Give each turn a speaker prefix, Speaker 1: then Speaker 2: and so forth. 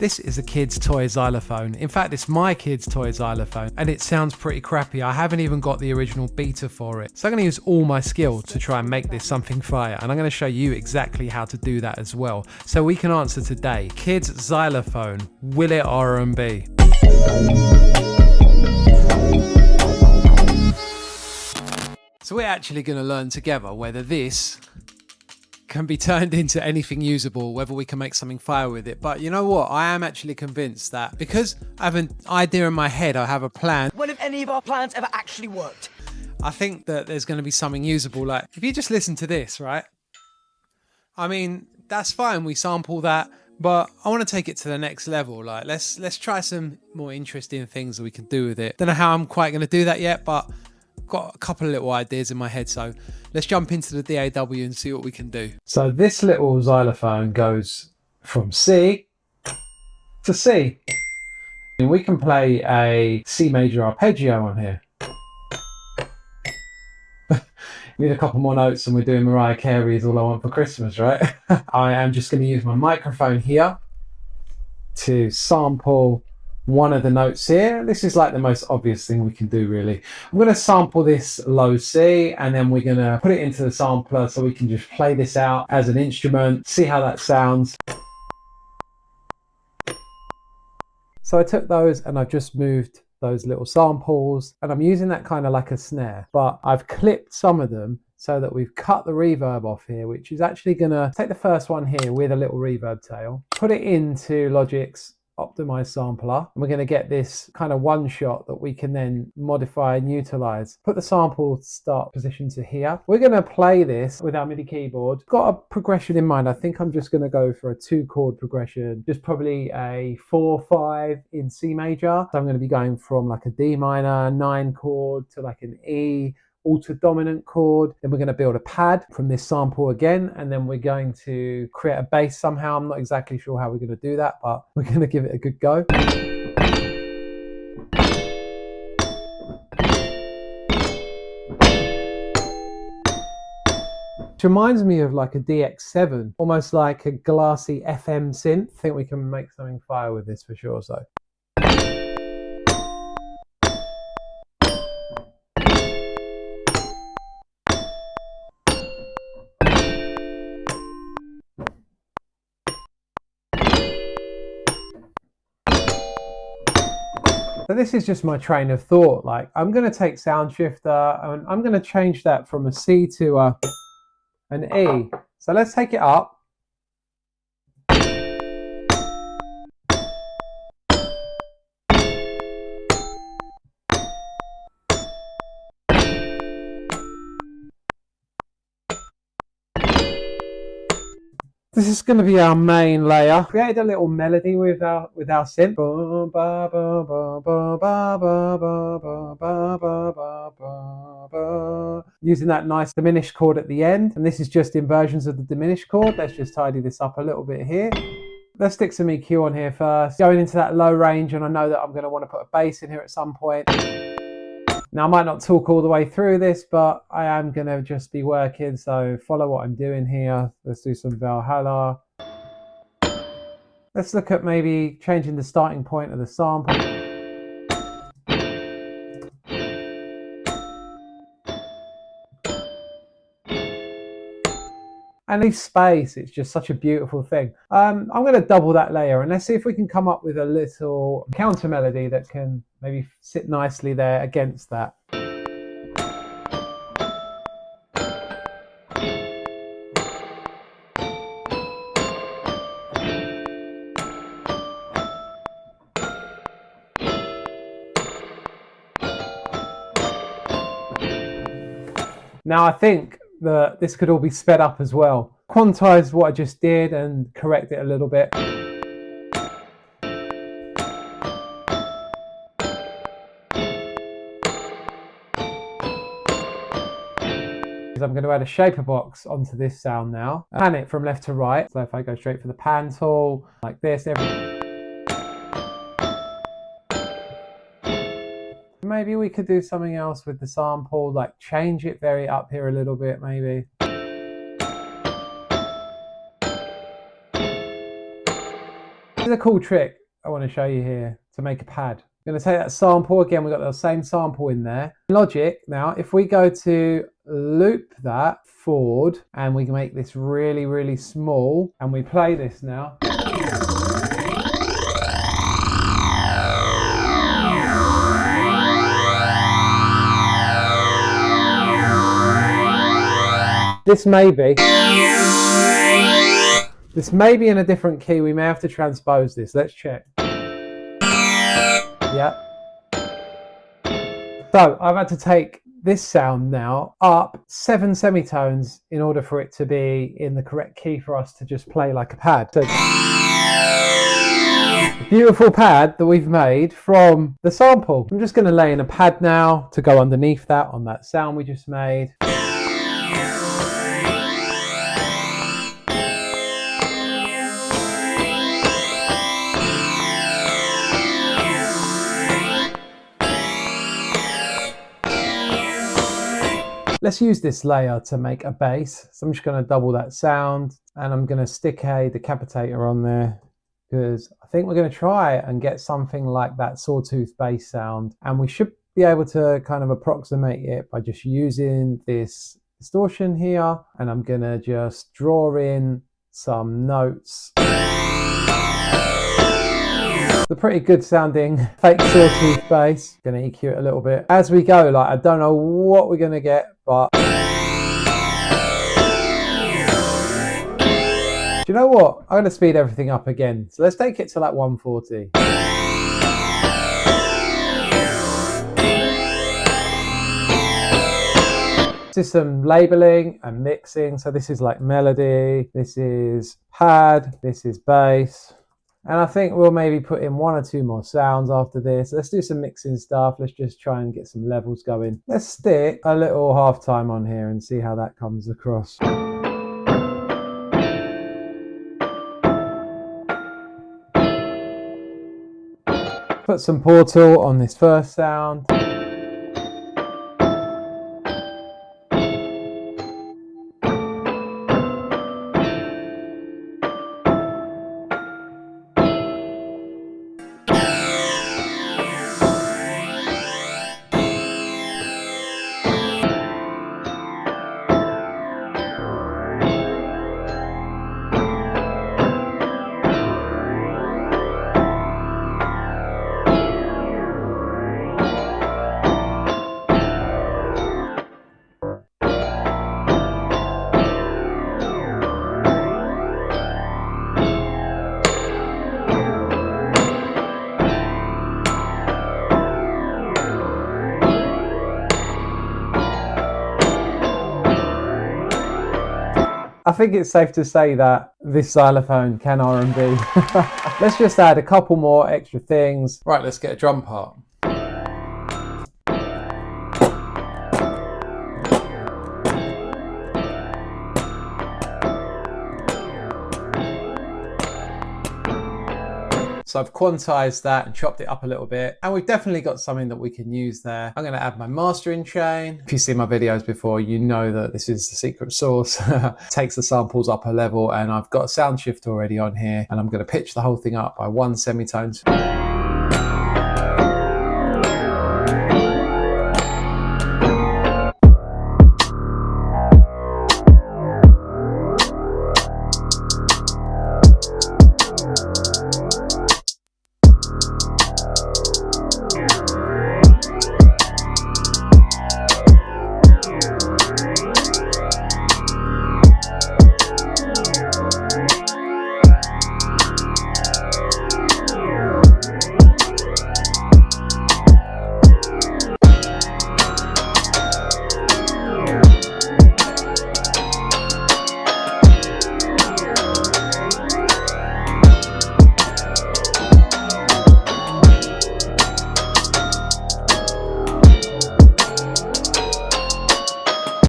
Speaker 1: This is a kid's toy xylophone. In fact, it's my kid's toy xylophone, and it sounds pretty crappy. I haven't even got the original beta for it. So I'm gonna use all my skill to try and make this something fire, and I'm gonna show you exactly how to do that as well. So we can answer today, kid's xylophone, will it R&B? So we're actually gonna learn together whether this can be turned into anything usable, whether we can make something fire with it. But you know what? I am actually convinced that because I have an idea in my head, I have a plan.
Speaker 2: When have any of our plans ever actually worked?
Speaker 1: I think that there's going to be something usable. Like if you just listen to this, right? I mean, that's fine. We sample that, but I want to take it to the next level. Like let's try some more interesting things that we can do with it. Don't know how I'm quite going to do that yet, but got a couple of little ideas in my head, so let's jump into the DAW and see what we can do. So this little xylophone goes from C to C. And we can play a C major arpeggio on here. Need a couple more notes and we're doing Mariah Carey's All I Want for Christmas, right? I am just going to use my microphone here to sample one of the notes here. This is like the most obvious thing we can do, really. I'm going to sample this low C and then we're going to put it into the sampler so we can just play this out as an instrument, see how that sounds. So I took those and I've just moved those little samples and I'm using that kind of like a snare, but I've clipped some of them so that we've cut the reverb off here, which is actually going to take the first one here with a little reverb tail, put it into Logic's optimize sampler, and we're going to get this kind of one shot that we can then modify and utilize. Put the sample start position to here. We're going to play this with our MIDI keyboard. Got a progression in mind. I think I'm just going to go for a 2-chord progression, just probably a 4/5 in C major. So I'm going to be going from like a D minor 9 chord to like an E alto dominant chord. Then we're going to build a pad from this sample again, and then we're going to create a bass somehow. I'm not exactly sure how we're going to do that, but we're going to give it a good go. Which reminds me of like a DX7, almost like a glassy FM synth. I think we can make something fire with this for sure. So So this is just my train of thought. Like I'm going to take sound shifter and I'm going to change that from a C to an E. So let's take it up. This is going to be our main layer. Created a little melody with our synth. Using that nice diminished chord at the end. And this is just inversions of the diminished chord. Let's just tidy this up a little bit here. Let's stick some EQ on here first. Going into that low range, and I know that I'm going to want to put a bass in here at some point. Now I might not talk all the way through this, but I am going to just be working, so follow what I'm doing here. Let's do some Valhalla. Let's look at maybe changing the starting point of the sample. And leave space, it's just such a beautiful thing. I'm going to double that layer and let's see if we can come up with a little counter melody that can maybe sit nicely there against that. Now I think that this could all be sped up as well. Quantize what I just did and correct it a little bit. I'm going to add a shaper box onto this sound now. Pan it from left to right. So if I go straight for the pan tool, like this, maybe we could do something else with the sample, like change it very up here a little bit, maybe. Here's a cool trick I want to show you here to make a pad. I'm going to take that sample again. We've got the same sample in there. Logic. Now, if we go to loop that forward and we can make this really, really small, and we play this now. This may be in a different key. We may have to transpose this. Let's check. Yeah. So I've had to take this sound now up 7 semitones in order for it to be in the correct key for us to just play like a pad. So, a beautiful pad that we've made from the sample. I'm just going to lay in a pad now to go underneath that on that sound we just made. Let's use this layer to make a bass. So I'm just going to double that sound, and I'm going to stick a decapitator on there because I think we're going to try and get something like that sawtooth bass sound, and we should be able to kind of approximate it by just using this distortion here, and I'm going to just draw in some notes. The pretty good sounding fake sawtooth bass. Gonna EQ it a little bit as we go. Like, I don't know what we're gonna get, but do you know what? I'm gonna speed everything up again. So let's take it to like 140. This is some labeling and mixing. So this is like melody, this is pad, this is bass. And I think we'll maybe put in 1 or 2 more sounds after this. Let's do some mixing stuff. Let's just try and get some levels going. Let's stick a little halftime on here and see how that comes across. Put some portal on this first sound. I think it's safe to say that this xylophone can R&B. Let's just add a couple more extra things. Right, let's get a drum part. So I've quantized that and chopped it up a little bit, and we've definitely got something that we can use there. I'm going to add my mastering chain. If you've seen my videos before, you know that this is the secret sauce. Takes the samples up a level, and I've got a sound shift already on here, and I'm going to pitch the whole thing up by 1 semitone.